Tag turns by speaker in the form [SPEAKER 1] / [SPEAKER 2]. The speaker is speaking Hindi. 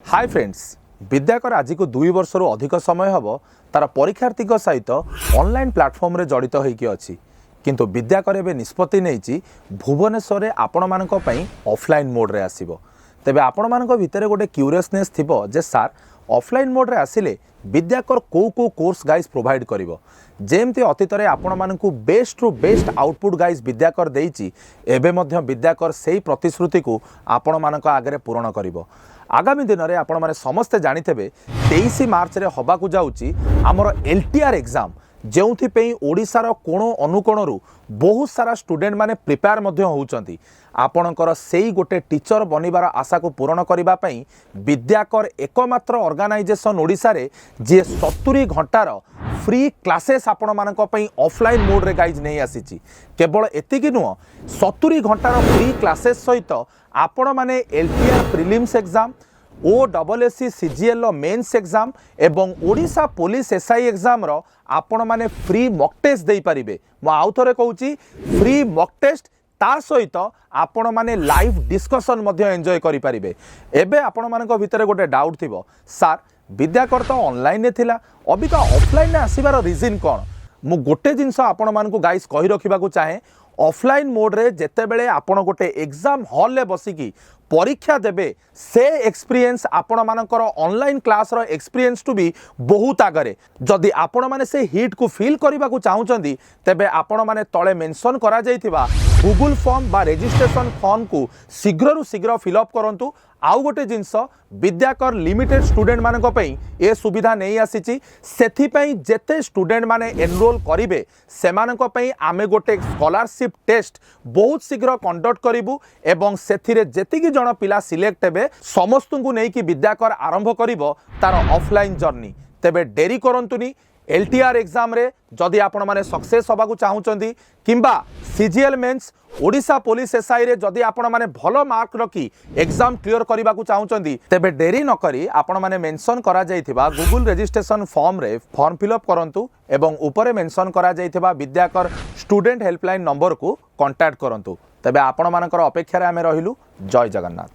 [SPEAKER 1] हाय फ्रेंड्स, विद्याकर आज को 2 वर्ष अधिक समय हम तार परीक्षार्थी सहित ऑनलाइन प्लेटफॉर्म रे जड़ित होइकी अछि। किंतु विद्याकर एबे निष्पत्ति नेइछि भुवनेश्वर रे आपण मानक पई ऑफलाइन मोड रे आसीबो। तेबे आपण मानक भितर गोटे क्यूरियसनेस थिबो जे सर ऑफलाइन मोड रे आसिले विद्याकर को कोर्स गाइज प्रोवाइड करिवो। जेमती अतीत रे आपण मानकु बेस्ट रु बेस्ट आउटपुट गाइज विद्याकर देइछि, एबे मध्य विद्याकर सेही प्रतिश्रुति को आपण मानक आगे पूरण करिवो। आगामी दिन में आपण माने समस्ते जानिथेबे 23 मार्च रे हबाकू जाउची हमर एलटीआर एग्जाम, जेउथि ओडिशार कोण अनुकोणरू बहुत सारा स्टूडेंट माने प्रिपेयर मध्य होउचंती। आपणकर सेही गोटे टीचर बनिबार आशा को पूरण करिबा पई विद्याकर एकमात्र ऑर्गेनाइजेशन ओडिशा रे जे 70 घंटार फ्री क्लासेस आपण मानक पई ऑफलाइन मोड रे गाइज नहीं आसीची। केवल एतिकी नुह 70 घंटार फ्री क्लासेस सहित आपण माने LTR prelims exam, OSSC CGL mains exam एवं ओडिशा पुलिस SI एग्जाम रो आपण माने फ्री मॉक टेस्ट दे पारिबे। मो आउ थरे कहूची फ्री मॉक टेस्ट ता सहित आपण माने लाइव डिस्कशन मध्य एंजॉय करि पारिबे। एबे आपण मानक भितर गोटे डाउट थिबो, सर विद्याकर तो ऑनलाइन ने थिला, अबिका ऑफलाइन ने आसीबार रीजन कोन? मु गोटे जिंस आपण मानकु गाइस कहि रखिबा को चाहे, ऑफलाइन मोड रे जेते बेले आपण गोटे एग्जाम हॉल ले बसिकी परीक्षा देबे से एक्सपीरियंस आपण मानकर ऑनलाइन क्लास रो एक्सपीरियंस टू भी बहुत आगरे। जदि आपण माने से हिट को फील करबा को चाहुचंदी तेबे आपण माने तळे मेंशन करा जायथिबा गूगल फॉर्म बा रजिस्ट्रेशन फॉर्म को शीघ्र शीघ्र फिलअप करंतु। आउ गोटे जिनस विद्याकर लिमिटेड स्टूडेंट मानक पई ए सुविधा नहीं आसीची, सेथि पई जेते स्टूडेंट माने एनरोल करिवे सेमानक पई आमे गोटे स्कॉलरशिप टेस्ट बहुत शीघ्र कंडक्ट करिवु एवं सेथिरे जेतिकी जण पिला सिलेक्ट हेबे समस्तଙ୍କୁ नेकी विद्याकर आरंभ करिवो तार ऑफलाइन जर्नी। तेबे डेरी करंतुनी। एलटीआर एग्जाम रे जदि आपण माने सक्सेस होबाकू चाहुचंदी किंबा CGL mains Odisha police SI रे जदि आपण माने भलो मार्क रखी एग्जाम क्लियर करबा को चाहुचंदी तेबे डेरी न करी आपण माने मेंशन करा जायथिबा गूगल रजिस्ट्रेशन फॉर्म रे फॉर्म फिलअप करंतु एवं ऊपरे मेंशन करा जायथिबा विद्याकर स्टूडेंट हेल्पलाइन नंबर को कांटेक्ट करंतु। तेबे आपण मानकर अपेक्षा रे आमे रहिलु। जय जगन्नाथ।